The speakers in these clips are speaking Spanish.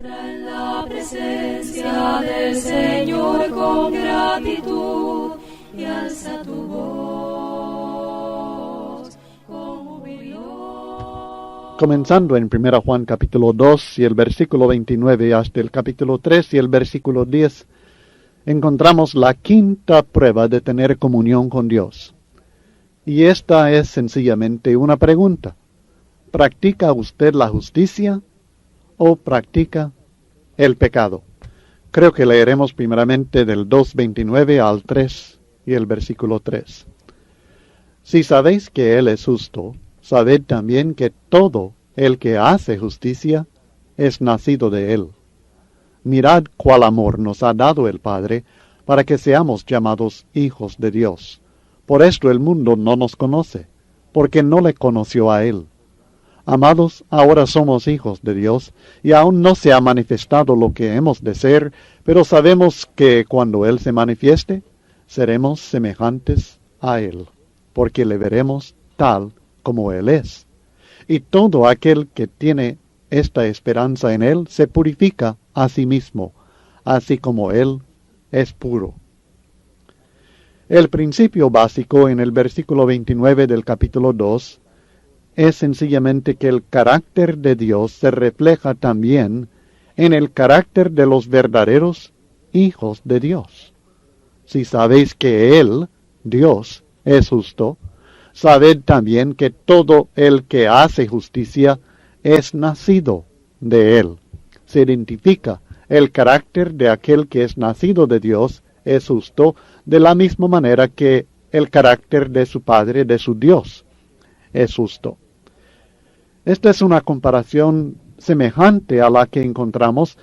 En la presencia del Señor con gratitud y alza tu voz con júbilo. Comenzando en 1 Juan capítulo 2 y el versículo 29 hasta el capítulo 3 y el versículo 10, encontramos la quinta prueba de tener comunión con Dios. Y esta es sencillamente una pregunta. ¿Practica usted la justicia o practica el pecado? Creo que leeremos primeramente del 2:29 al 3 y el versículo 3. Si sabéis que Él es justo, sabed también que todo el que hace justicia es nacido de Él. Mirad cuál amor nos ha dado el Padre para que seamos llamados hijos de Dios. Por esto el mundo no nos conoce, porque no le conoció a Él. Amados, ahora somos hijos de Dios, y aún no se ha manifestado lo que hemos de ser, pero sabemos que cuando Él se manifieste, seremos semejantes a Él, porque le veremos tal como Él es. Y todo aquel que tiene esta esperanza en Él se purifica a sí mismo, así como Él es puro. El principio básico en el versículo 29 del capítulo 2 es sencillamente que el carácter de Dios se refleja también en el carácter de los verdaderos hijos de Dios. Si sabéis que Él, Dios, es justo, sabed también que todo el que hace justicia es nacido de Él. Se identifica el carácter de aquel que es nacido de Dios, es justo, de la misma manera que el carácter de su Padre, de su Dios, es justo. Esta es una comparación semejante a la que encontramos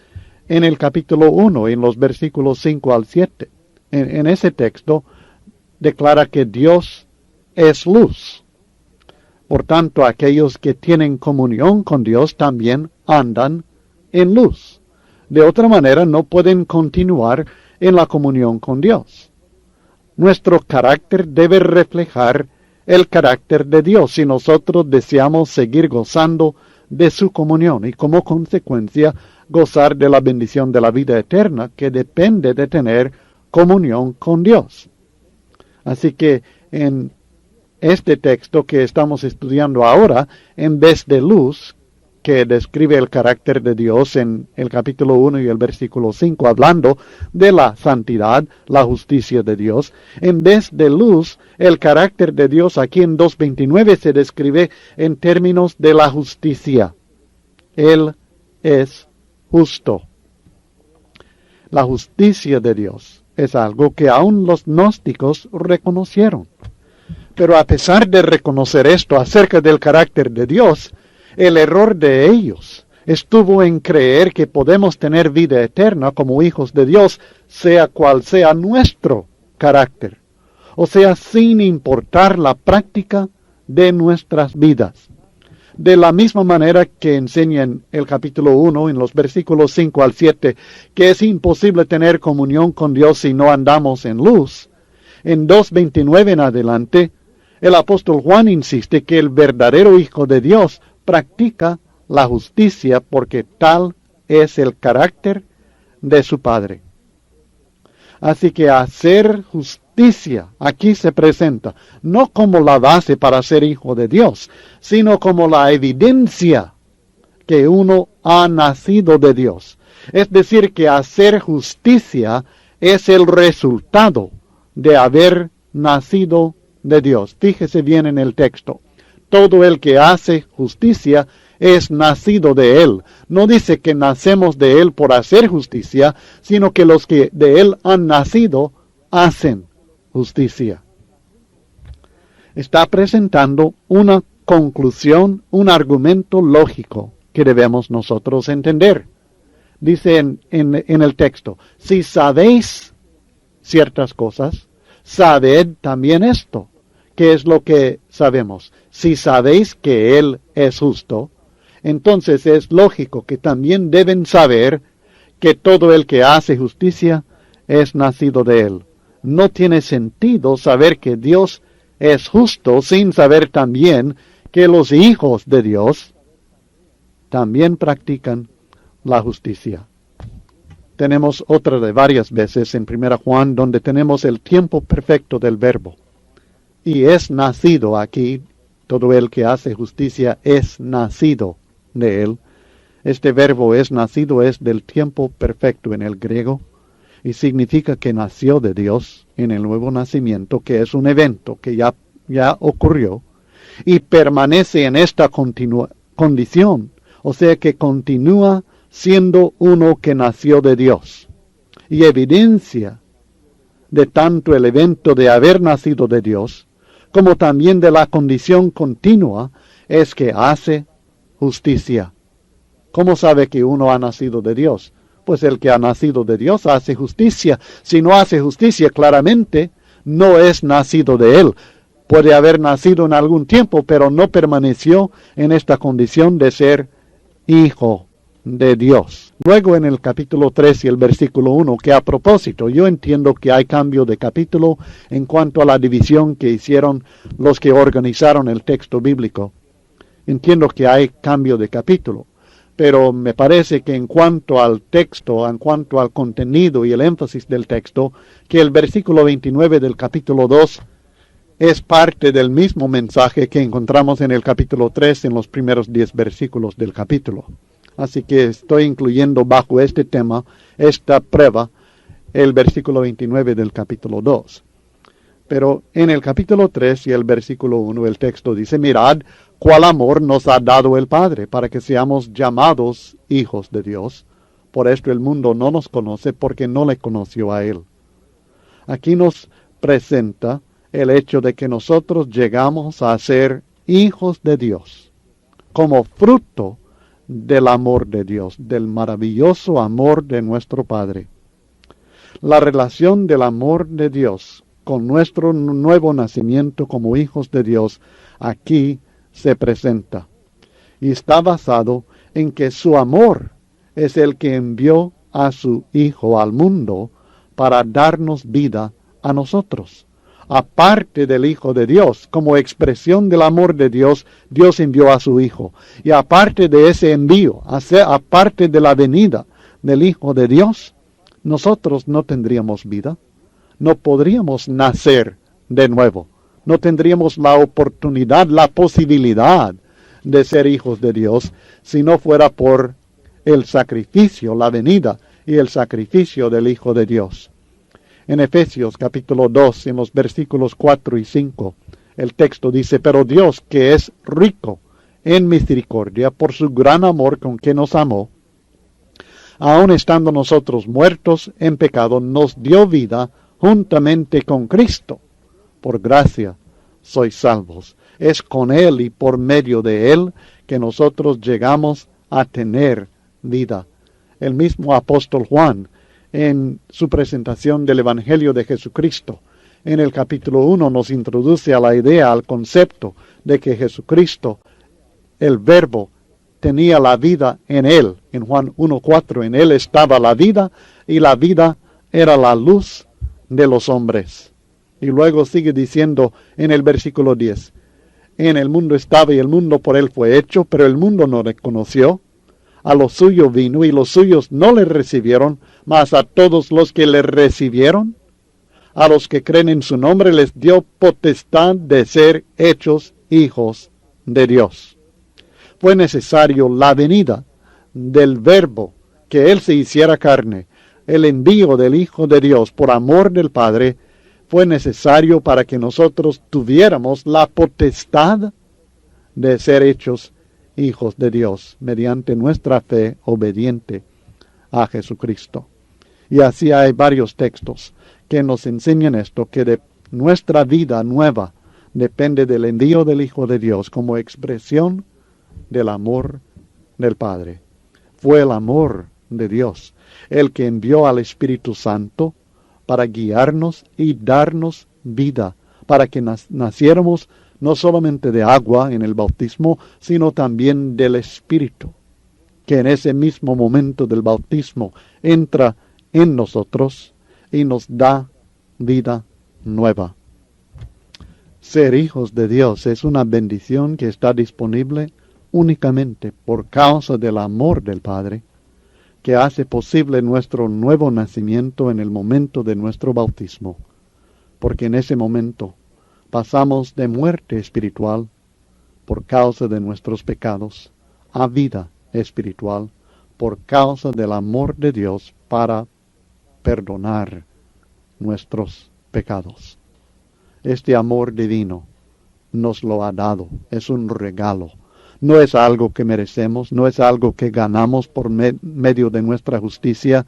en el capítulo 1, en los versículos 5 al 7. En ese texto declara que Dios es luz. Por tanto, aquellos que tienen comunión con Dios también andan en luz. De otra manera, no pueden continuar en la comunión con Dios. Nuestro carácter debe reflejar el carácter de Dios si nosotros deseamos seguir gozando de su comunión y como consecuencia gozar de la bendición de la vida eterna que depende de tener comunión con Dios. Así que en este texto que estamos estudiando ahora, en vez de luz, que describe el carácter de Dios en el capítulo 1 y el versículo 5, hablando de la santidad, la justicia de Dios. En vez de luz, el carácter de Dios aquí en 2:29 se describe en términos de la justicia. Él es justo. La justicia de Dios es algo que aún los gnósticos reconocieron. Pero a pesar de reconocer esto acerca del carácter de Dios, el error de ellos estuvo en creer que podemos tener vida eterna como hijos de Dios, sea cual sea nuestro carácter, o sea, sin importar la práctica de nuestras vidas. De la misma manera que enseña en el capítulo 1, en los versículos 5 al 7, que es imposible tener comunión con Dios si no andamos en luz, en 2:29 en adelante, el apóstol Juan insiste que el verdadero Hijo de Dios practica la justicia porque tal es el carácter de su Padre. Así que hacer justicia aquí se presenta no como la base para ser hijo de Dios, sino como la evidencia que uno ha nacido de Dios. Es decir, que hacer justicia es el resultado de haber nacido de Dios. Fíjese bien en el texto. Todo el que hace justicia es nacido de Él. No dice que nacemos de Él por hacer justicia, sino que los que de Él han nacido hacen justicia. Está presentando una conclusión, un argumento lógico que debemos nosotros entender. Dice en el texto, si sabéis ciertas cosas, sabed también esto. ¿Qué es lo que sabemos? Si sabéis que Él es justo, entonces es lógico que también deben saber que todo el que hace justicia es nacido de Él. No tiene sentido saber que Dios es justo sin saber también que los hijos de Dios también practican la justicia. Tenemos otra de varias veces en 1 Juan donde tenemos el tiempo perfecto del verbo. Y es nacido aquí, todo el que hace justicia es nacido de él. Este verbo es nacido es del tiempo perfecto en el griego y significa que nació de Dios en el nuevo nacimiento, que es un evento que ya ocurrió y permanece en esta condición, o sea que continúa siendo uno que nació de Dios. Y evidencia de tanto el evento de haber nacido de Dios, como también de la condición continua, es que hace justicia. ¿Cómo sabe que uno ha nacido de Dios? Pues el que ha nacido de Dios hace justicia. Si no hace justicia, claramente no es nacido de Él. Puede haber nacido en algún tiempo, pero no permaneció en esta condición de ser hijo de Dios. Luego en el capítulo 3 y el versículo 1, que a propósito, yo entiendo que hay cambio de capítulo en cuanto a la división que hicieron los que organizaron el texto bíblico. Entiendo que hay cambio de capítulo, pero me parece que en cuanto al texto, en cuanto al contenido y el énfasis del texto, que el versículo 29 del capítulo 2 es parte del mismo mensaje que encontramos en el capítulo 3 en los primeros 10 versículos del capítulo. Así que estoy incluyendo bajo este tema, esta prueba, el versículo 29 del capítulo 2. Pero en el capítulo 3 y el versículo 1 el texto dice, mirad cuál amor nos ha dado el Padre para que seamos llamados hijos de Dios. Por esto el mundo no nos conoce porque no le conoció a Él. Aquí nos presenta el hecho de que nosotros llegamos a ser hijos de Dios como fruto del amor de Dios, del maravilloso amor de nuestro Padre. La relación del amor de Dios con nuestro nuevo nacimiento como hijos de Dios aquí se presenta. Y está basado en que su amor es el que envió a su Hijo al mundo para darnos vida a nosotros. Aparte del Hijo de Dios, como expresión del amor de Dios, Dios envió a su Hijo. Y aparte de ese envío, aparte de la venida del Hijo de Dios, nosotros no tendríamos vida. No podríamos nacer de nuevo. No tendríamos la oportunidad, la posibilidad de ser hijos de Dios si no fuera por el sacrificio, la venida y el sacrificio del Hijo de Dios. En Efesios capítulo 2, en los versículos 4 y 5, el texto dice, pero Dios, que es rico en misericordia, por su gran amor con que nos amó, aun estando nosotros muertos en pecado, nos dio vida juntamente con Cristo. Por gracia sois salvos. Es con Él y por medio de Él que nosotros llegamos a tener vida. El mismo apóstol Juan, en su presentación del Evangelio de Jesucristo, en el capítulo 1 nos introduce a la idea, al concepto de que Jesucristo, el Verbo, tenía la vida en Él. En Juan 1:4, en Él estaba la vida y la vida era la luz de los hombres. Y luego sigue diciendo en el versículo 10, en el mundo estaba y el mundo por Él fue hecho, pero el mundo no le conoció. A lo suyo vino y los suyos no le recibieron, mas a todos los que le recibieron, a los que creen en su nombre, les dio potestad de ser hechos hijos de Dios. Fue necesario la venida del Verbo, que Él se hiciera carne, el envío del Hijo de Dios por amor del Padre, fue necesario para que nosotros tuviéramos la potestad de ser hechos hijos de Dios, mediante nuestra fe obediente a Jesucristo. Y así hay varios textos que nos enseñan esto, que de nuestra vida nueva depende del envío del Hijo de Dios como expresión del amor del Padre. Fue el amor de Dios el que envió al Espíritu Santo para guiarnos y darnos vida, para que naciéramos no solamente de agua en el bautismo, sino también del Espíritu, que en ese mismo momento del bautismo entra en nosotros y nos da vida nueva. Ser hijos de Dios es una bendición que está disponible únicamente por causa del amor del Padre, que hace posible nuestro nuevo nacimiento en el momento de nuestro bautismo, porque en ese momento pasamos de muerte espiritual por causa de nuestros pecados a vida espiritual por causa del amor de Dios para perdonar nuestros pecados. Este amor divino nos lo ha dado, es un regalo. No es algo que merecemos, no es algo que ganamos por medio de nuestra justicia,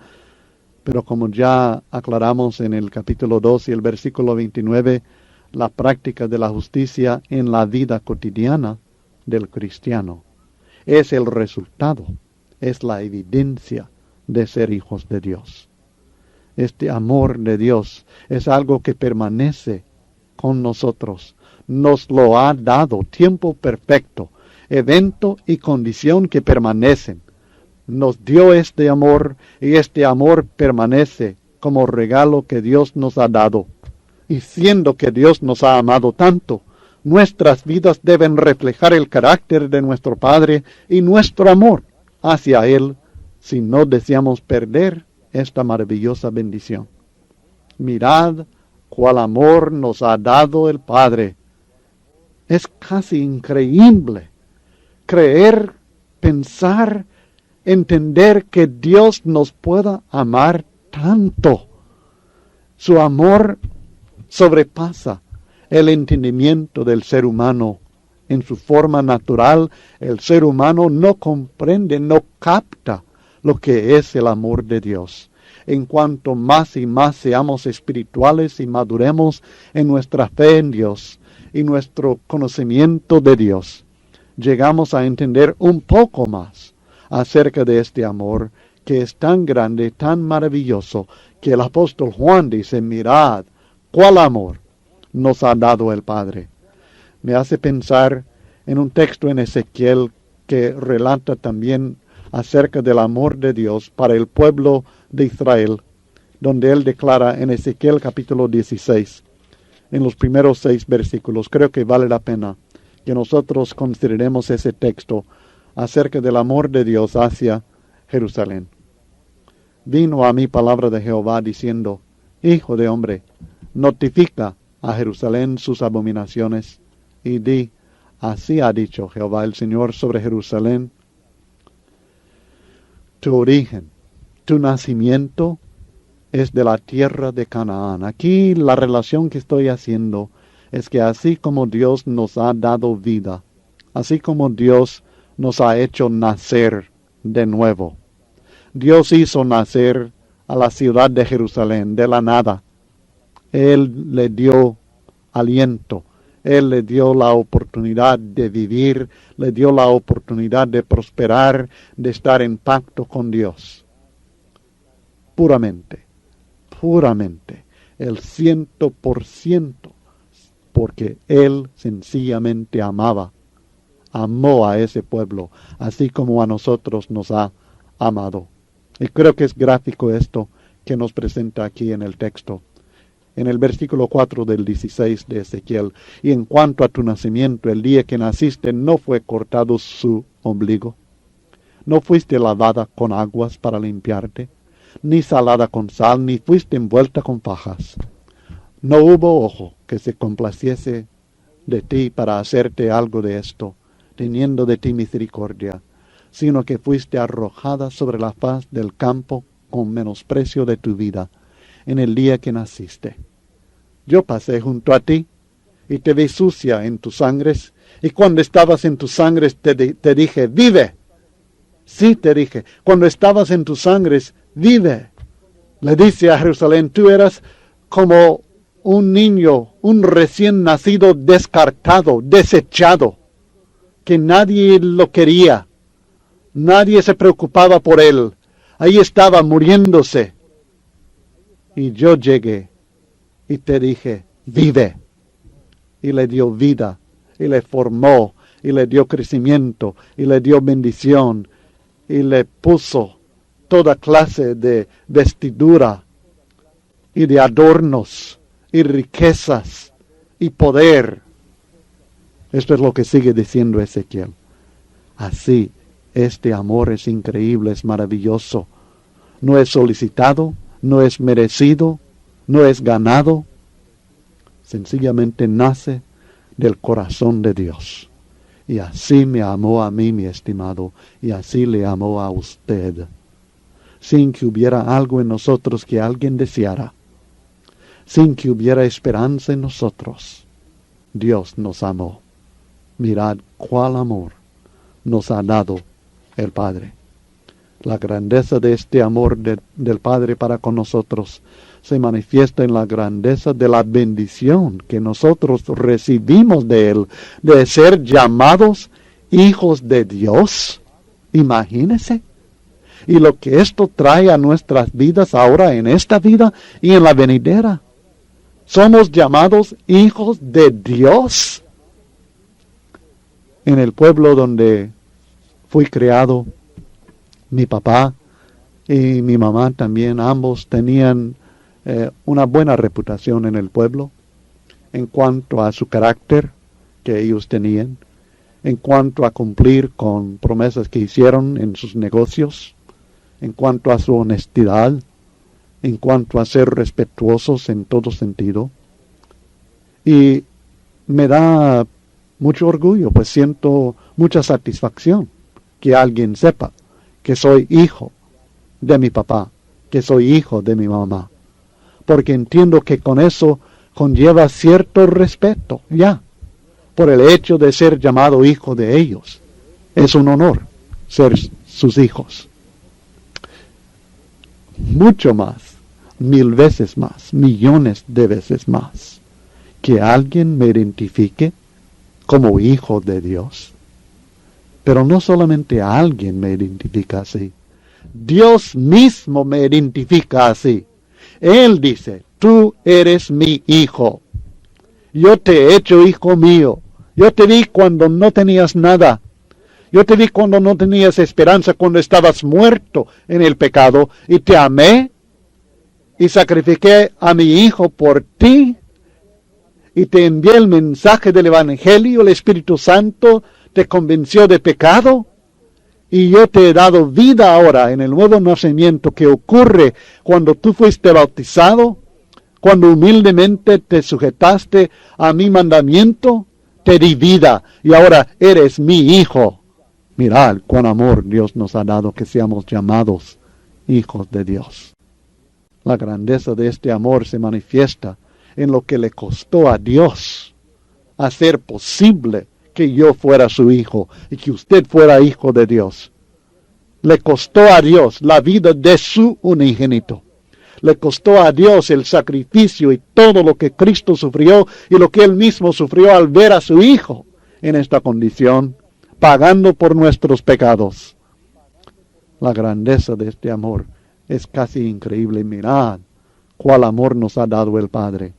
pero como ya aclaramos en el capítulo 2 y el versículo 29, la práctica de la justicia en la vida cotidiana del cristiano es el resultado, es la evidencia de ser hijos de Dios. Este amor de Dios es algo que permanece con nosotros. Nos lo ha dado, tiempo perfecto, evento y condición que permanecen. Nos dio este amor y este amor permanece como regalo que Dios nos ha dado. Y siendo que Dios nos ha amado tanto, nuestras vidas deben reflejar el carácter de nuestro Padre y nuestro amor hacia Él si no deseamos perder esta maravillosa bendición. Mirad cuál amor nos ha dado el Padre. Es casi increíble creer, pensar, entender que Dios nos pueda amar tanto. Su amor sobrepasa el entendimiento del ser humano. En su forma natural, el ser humano no comprende, no capta lo que es el amor de Dios. En cuanto más y más seamos espirituales y maduremos en nuestra fe en Dios y nuestro conocimiento de Dios, llegamos a entender un poco más acerca de este amor que es tan grande, tan maravilloso, que el apóstol Juan dice, mirad, cuál amor nos ha dado el Padre. Me hace pensar en un texto en Ezequiel que relata también acerca del amor de Dios para el pueblo de Israel, donde él declara en Ezequiel capítulo 16, en los primeros 6 versículos, creo que vale la pena que nosotros consideremos ese texto acerca del amor de Dios hacia Jerusalén. Vino a mí palabra de Jehová diciendo, Hijo de hombre, notifica a Jerusalén sus abominaciones, y di, así ha dicho Jehová el Señor sobre Jerusalén, tu origen, tu nacimiento es de la tierra de Canaán. Aquí la relación que estoy haciendo es que así como Dios nos ha dado vida, así como Dios nos ha hecho nacer de nuevo, Dios hizo nacer a la ciudad de Jerusalén de la nada. Él le dio aliento, Él le dio la oportunidad de vivir, le dio la oportunidad de prosperar, de estar en pacto con Dios. Puramente, el 100%, porque Él sencillamente amó a ese pueblo, así como a nosotros nos ha amado. Y creo que es gráfico esto que nos presenta aquí en el texto. En el versículo 4 del 16 de Ezequiel, y en cuanto a tu nacimiento, el día que naciste no fue cortado su ombligo, no fuiste lavada con aguas para limpiarte, ni salada con sal, ni fuiste envuelta con fajas. No hubo ojo que se complaciese de ti para hacerte algo de esto, teniendo de ti misericordia, sino que fuiste arrojada sobre la faz del campo con menosprecio de tu vida, en el día que naciste. Yo pasé junto a ti, y te vi sucia en tus sangres, y cuando estabas en tus sangres te dije, vive. Sí, te dije, cuando estabas en tus sangres, vive. Le dice a Jerusalén, tú eras como un niño, un recién nacido descartado, desechado, que nadie lo quería, nadie se preocupaba por él, ahí estaba muriéndose. Y yo llegué y te dije, vive. Y le dio vida, y le formó, y le dio crecimiento, y le dio bendición, y le puso toda clase de vestidura, y de adornos, y riquezas, y poder. Esto es lo que sigue diciendo Ezequiel. Así, este amor es increíble, es maravilloso. no es solicitado, no es merecido, no es ganado. Sencillamente nace del corazón de Dios. Y así me amó a mí, mi estimado, y así le amó a usted, sin que hubiera algo en nosotros que alguien deseara, sin que hubiera esperanza en nosotros. Dios nos amó. Mirad cuál amor nos ha dado el Padre. La grandeza de este amor del Padre para con nosotros se manifiesta en la grandeza de la bendición que nosotros recibimos de Él, de ser llamados hijos de Dios. Imagínense. Y lo que esto trae a nuestras vidas ahora, en esta vida y en la venidera. Somos llamados hijos de Dios. En el pueblo donde fui criado, mi papá y mi mamá también, ambos tenían una buena reputación en el pueblo en cuanto a su carácter que ellos tenían, en cuanto a cumplir con promesas que hicieron en sus negocios, en cuanto a su honestidad, en cuanto a ser respetuosos en todo sentido. Y me da mucho orgullo, pues siento mucha satisfacción que alguien sepa que soy hijo de mi papá, que soy hijo de mi mamá, porque entiendo que con eso conlleva cierto respeto, ya, por el hecho de ser llamado hijo de ellos. Es un honor ser sus hijos. Mucho más, 1000 veces más, millones de veces más, que alguien me identifique como hijo de Dios. Pero no solamente alguien me identifica así. Dios mismo me identifica así. Él dice, tú eres mi hijo. Yo te he hecho hijo mío. Yo te vi cuando no tenías nada. Yo te vi cuando no tenías esperanza, cuando estabas muerto en el pecado. Y te amé y sacrifiqué a mi hijo por ti. Y te envié el mensaje del Evangelio. El Espíritu Santo te convenció de pecado. Y yo te he dado vida ahora en el nuevo nacimiento que ocurre cuando tú fuiste bautizado, cuando humildemente te sujetaste a mi mandamiento, te di vida y ahora eres mi hijo. Mirad cuán amor Dios nos ha dado que seamos llamados hijos de Dios. La grandeza de este amor se manifiesta en lo que le costó a Dios hacer posible que yo fuera su hijo y que usted fuera hijo de Dios. Le costó a Dios la vida de su unigénito. Le costó a Dios el sacrificio y todo lo que Cristo sufrió y lo que Él mismo sufrió al ver a su hijo en esta condición, pagando por nuestros pecados. La grandeza de este amor es casi increíble. Mirad cuál amor nos ha dado el Padre.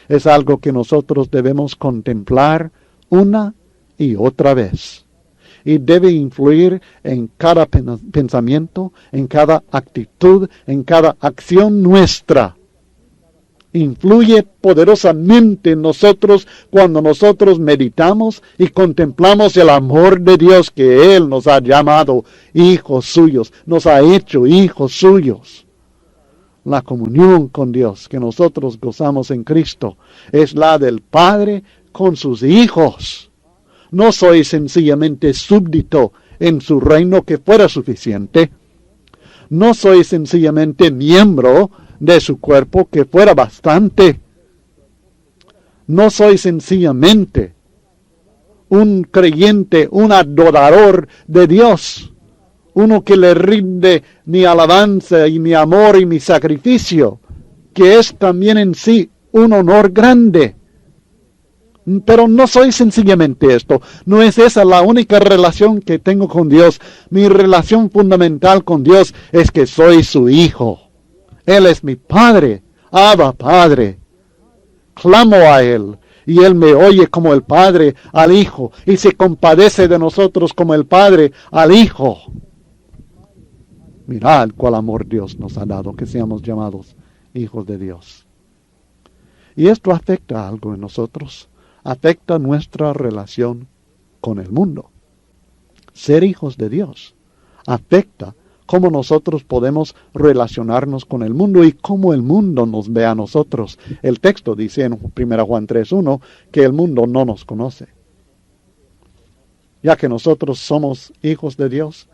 Es algo que nosotros debemos contemplar una y otra vez. Y debe influir en cada pensamiento, en cada actitud, en cada acción nuestra. Influye poderosamente en nosotros cuando nosotros meditamos y contemplamos el amor de Dios que Él nos ha llamado hijos suyos, nos ha hecho hijos suyos. La comunión con Dios que nosotros gozamos en Cristo es la del Padre con sus hijos. No soy sencillamente súbdito en su reino, que fuera suficiente. No soy sencillamente miembro de su cuerpo, que fuera bastante. No soy sencillamente un creyente, un adorador de Dios, uno que le rinde mi alabanza y mi amor y mi sacrificio, que es también en sí un honor grande. Pero no soy sencillamente esto. No es esa la única relación que tengo con Dios. Mi relación fundamental con Dios es que soy su hijo. Él es mi Padre. Abba, Padre. Clamo a Él y Él me oye como el Padre al Hijo y se compadece de nosotros como el Padre al Hijo. Mirad cuál amor Dios nos ha dado, que seamos llamados hijos de Dios. Y esto afecta algo en nosotros. Afecta nuestra relación con el mundo. Ser hijos de Dios afecta cómo nosotros podemos relacionarnos con el mundo y cómo el mundo nos ve a nosotros. El texto dice en 1 Juan 3:1 que el mundo no nos conoce. Ya que nosotros somos hijos de Dios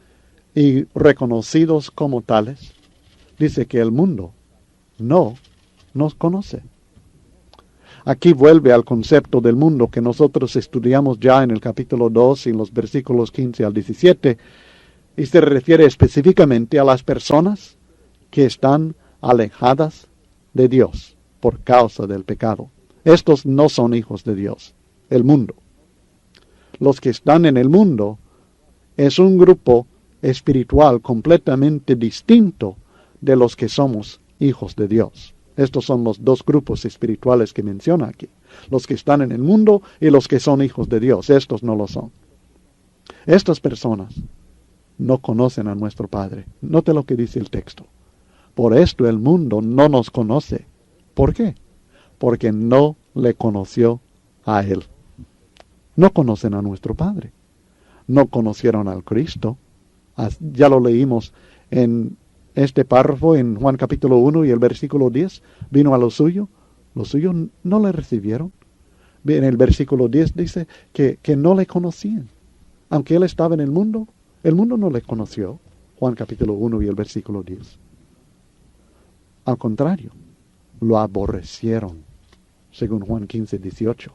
y reconocidos como tales, dice que el mundo no nos conoce. Aquí vuelve al concepto del mundo que nosotros estudiamos ya en el capítulo 2 y en los versículos 15 al 17, y se refiere específicamente a las personas que están alejadas de Dios por causa del pecado. Estos no son hijos de Dios, el mundo. Los que están en el mundo es un grupo espiritual completamente distinto de los que somos hijos de Dios. Estos son los dos grupos espirituales que menciona aquí. Los que están en el mundo y los que son hijos de Dios. Estos no lo son. Estas personas no conocen a nuestro Padre. Note lo que dice el texto. Por esto el mundo no nos conoce. ¿Por qué? Porque no le conoció a Él. No conocen a nuestro Padre. No conocieron al Cristo. Ya lo leímos en este párrafo en Juan capítulo 1 y el versículo 10. Vino a lo suyo. Los suyos no le recibieron. En el versículo 10 dice que no le conocían. Aunque Él estaba en el mundo no le conoció. Juan capítulo 1 y el versículo 10. Al contrario, lo aborrecieron. Según Juan 15:18.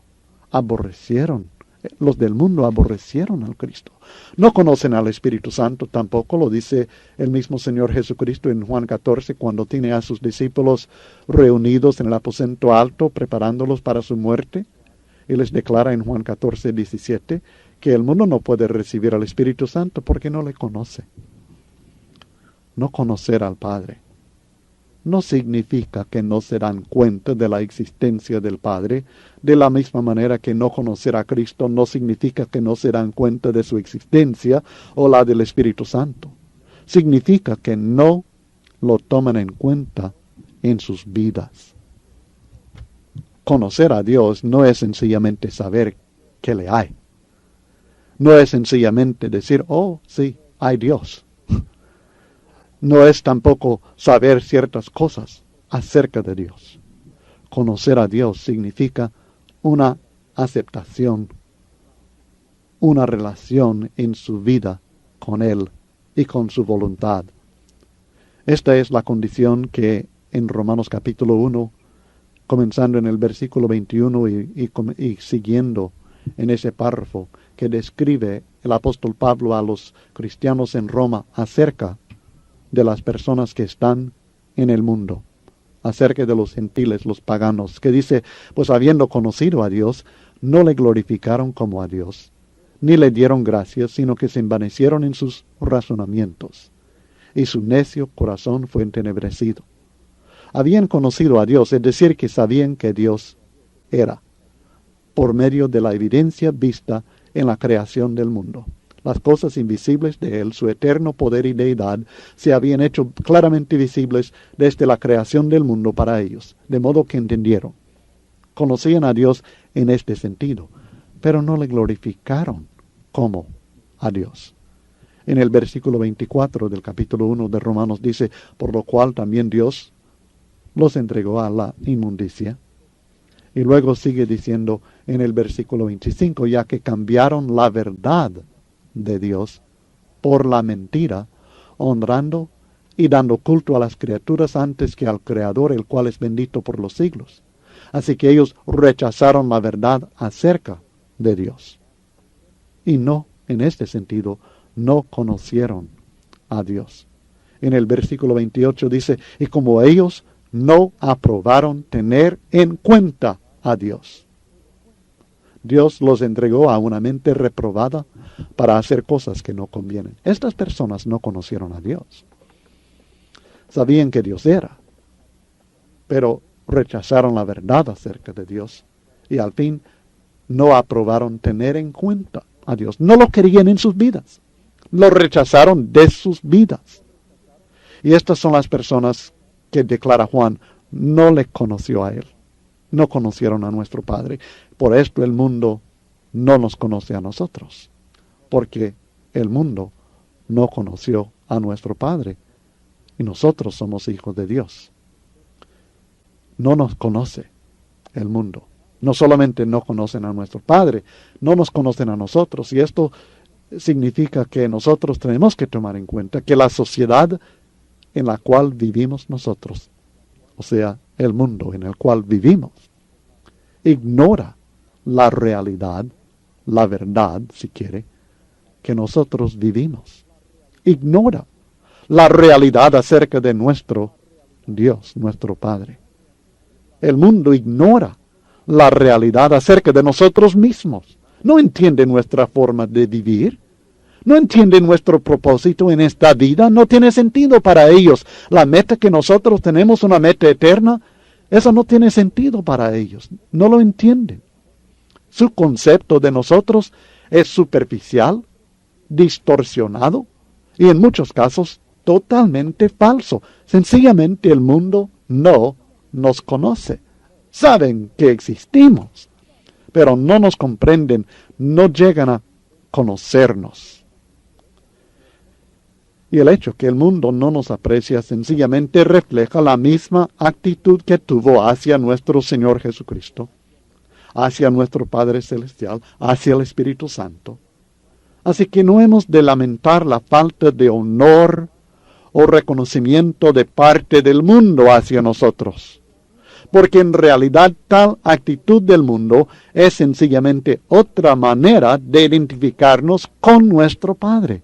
Aborrecieron. Los del mundo aborrecieron al Cristo. No conocen al Espíritu Santo tampoco, lo dice el mismo Señor Jesucristo en Juan 14, cuando tiene a sus discípulos reunidos en el aposento alto, preparándolos para su muerte. Y les declara en Juan 14:17 que el mundo no puede recibir al Espíritu Santo porque no le conoce. No conocer al Padre no significa que no se dan cuenta de la existencia del Padre, de la misma manera que no conocer a Cristo no significa que no se dan cuenta de su existencia o la del Espíritu Santo. Significa que no lo toman en cuenta en sus vidas. Conocer a Dios no es sencillamente saber que le hay. No es sencillamente decir, oh, sí, hay Dios. No es tampoco saber ciertas cosas acerca de Dios. Conocer a Dios significa una aceptación, una relación en su vida con Él y con su voluntad. Esta es la condición que en Romanos capítulo 1, comenzando en el versículo 21 y siguiendo en ese párrafo que describe el apóstol Pablo a los cristianos en Roma acerca de las personas que están en el mundo, acerca de los gentiles, los paganos, que dice, pues habiendo conocido a Dios, no le glorificaron como a Dios, ni le dieron gracias, sino que se envanecieron en sus razonamientos, y su necio corazón fue entenebrecido. Habían conocido a Dios, es decir, que sabían que Dios era, por medio de la evidencia vista en la creación del mundo. Las cosas invisibles de Él, su eterno poder y deidad, se habían hecho claramente visibles desde la creación del mundo para ellos, de modo que entendieron. Conocían a Dios en este sentido, pero no le glorificaron como a Dios. En el versículo 24 del capítulo 1 de Romanos dice, por lo cual también Dios los entregó a la inmundicia. Y luego sigue diciendo en el versículo 25, ya que cambiaron la verdad de Dios por la mentira, honrando y dando culto a las criaturas antes que al Creador, el cual es bendito por los siglos. Así que ellos rechazaron la verdad acerca de Dios. Y no, en este sentido, no conocieron a Dios. En el versículo 28 dice, y como ellos no aprobaron tener en cuenta a Dios. Dios los entregó a una mente reprobada para hacer cosas que no convienen. Estas personas no conocieron a Dios. Sabían que Dios era, pero rechazaron la verdad acerca de Dios y al fin no aprobaron tener en cuenta a Dios. No lo querían en sus vidas. Lo rechazaron de sus vidas. Y estas son las personas que declara Juan, no le conoció a Él. No conocieron a nuestro Padre. Por esto el mundo no nos conoce a nosotros. Porque el mundo no conoció a nuestro Padre. Y nosotros somos hijos de Dios. No nos conoce el mundo. No solamente no conocen a nuestro Padre, no nos conocen a nosotros. Y esto significa que nosotros tenemos que tomar en cuenta que la sociedad en la cual vivimos nosotros, o sea, el mundo en el cual vivimos, ignora la realidad, la verdad, si quiere, que nosotros vivimos. Ignora la realidad acerca de nuestro Dios, nuestro Padre. El mundo ignora la realidad acerca de nosotros mismos. No entiende nuestra forma de vivir. No entiende nuestro propósito en esta vida. No tiene sentido para ellos. La meta que nosotros tenemos, una meta eterna, eso no tiene sentido para ellos. No lo entienden. Su concepto de nosotros es superficial, distorsionado y en muchos casos totalmente falso. Sencillamente el mundo no nos conoce. Saben que existimos, pero no nos comprenden, no llegan a conocernos. Y el hecho que el mundo no nos aprecia sencillamente refleja la misma actitud que tuvo hacia nuestro Señor Jesucristo, hacia nuestro Padre Celestial, hacia el Espíritu Santo. Así que no hemos de lamentar la falta de honor o reconocimiento de parte del mundo hacia nosotros, porque en realidad tal actitud del mundo es sencillamente otra manera de identificarnos con nuestro Padre.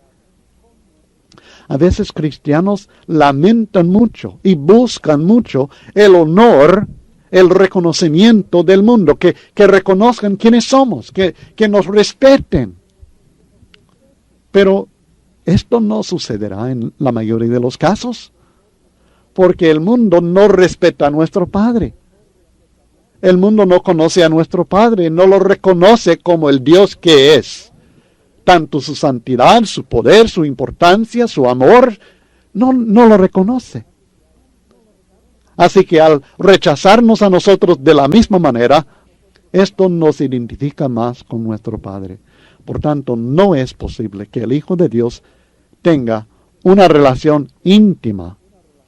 A veces cristianos lamentan mucho y buscan mucho el honor, el reconocimiento del mundo, que reconozcan quiénes somos, que nos respeten. Pero esto no sucederá en la mayoría de los casos, porque el mundo no respeta a nuestro Padre. El mundo no conoce a nuestro Padre, no lo reconoce como el Dios que es. Tanto su santidad, su poder, su importancia, su amor, no lo reconoce. Así que al rechazarnos a nosotros de la misma manera, esto nos identifica más con nuestro Padre. Por tanto, no es posible que el Hijo de Dios tenga una relación íntima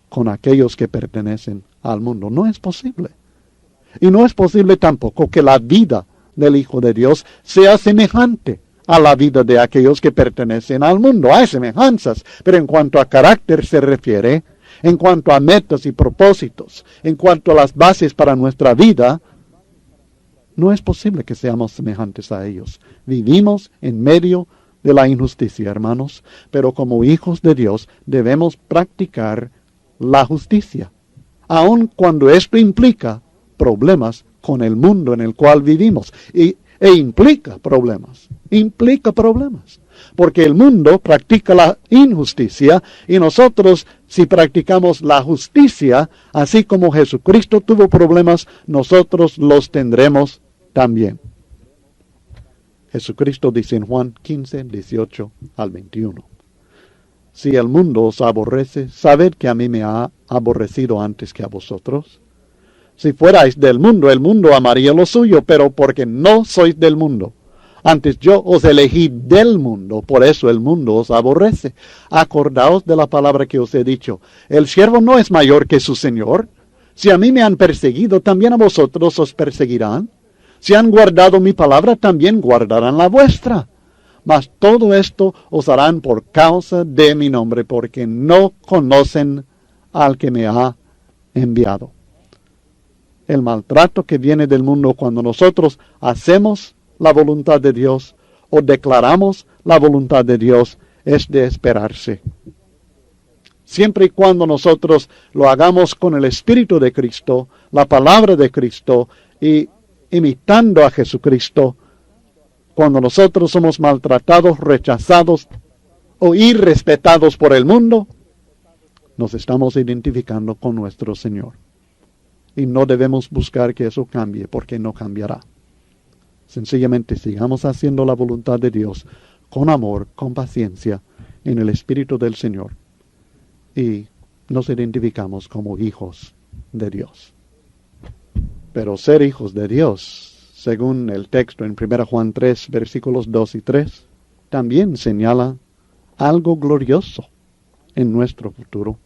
con aquellos que pertenecen al mundo. No es posible. Y no es posible tampoco que la vida del Hijo de Dios sea semejante a la vida de aquellos que pertenecen al mundo. Hay semejanzas, pero en cuanto a carácter se refiere, en cuanto a metas y propósitos, en cuanto a las bases para nuestra vida, no es posible que seamos semejantes a ellos. Vivimos en medio de la injusticia, hermanos, pero como hijos de Dios debemos practicar la justicia, aun cuando esto implica problemas con el mundo en el cual vivimos. E implica problemas, porque el mundo practica la injusticia y nosotros, si practicamos la justicia, así como Jesucristo tuvo problemas, nosotros los tendremos también. Jesucristo dice en Juan 15, 18 al 21. Si el mundo os aborrece, sabed que a mí me ha aborrecido antes que a vosotros. Si fuerais del mundo, el mundo amaría lo suyo, pero porque no sois del mundo. Antes yo os elegí del mundo, por eso el mundo os aborrece. Acordaos de la palabra que os he dicho. El siervo no es mayor que su señor. Si a mí me han perseguido, también a vosotros os perseguirán. Si han guardado mi palabra, también guardarán la vuestra. Mas todo esto os harán por causa de mi nombre, porque no conocen al que me ha enviado. El maltrato que viene del mundo cuando nosotros hacemos la voluntad de Dios o declaramos la voluntad de Dios es de esperarse. Siempre y cuando nosotros lo hagamos con el Espíritu de Cristo, la palabra de Cristo y imitando a Jesucristo, cuando nosotros somos maltratados, rechazados o irrespetados por el mundo, nos estamos identificando con nuestro Señor. Y no debemos buscar que eso cambie, porque no cambiará. Sencillamente sigamos haciendo la voluntad de Dios con amor, con paciencia, en el Espíritu del Señor. Y nos identificamos como hijos de Dios. Pero ser hijos de Dios, según el texto en 1 Juan 3, versículos 2 y 3, también señala algo glorioso, en nuestro futuro.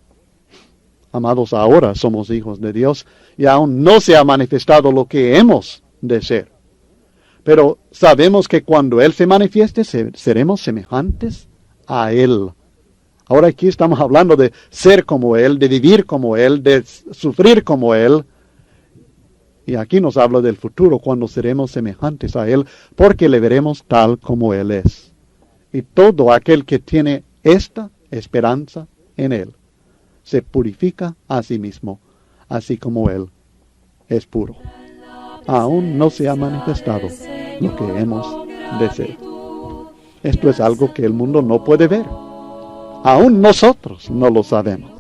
Amados, ahora somos hijos de Dios y aún no se ha manifestado lo que hemos de ser. Pero sabemos que cuando Él se manifieste, seremos semejantes a Él. Ahora aquí estamos hablando de ser como Él, de vivir como Él, de sufrir como Él. Y aquí nos habla del futuro, cuando seremos semejantes a Él, porque le veremos tal como Él es. Y todo aquel que tiene esta esperanza en Él, se purifica a sí mismo, así como Él es puro. Aún no se ha manifestado lo que hemos de ser. Esto es algo que el mundo no puede ver. Aún nosotros no lo sabemos.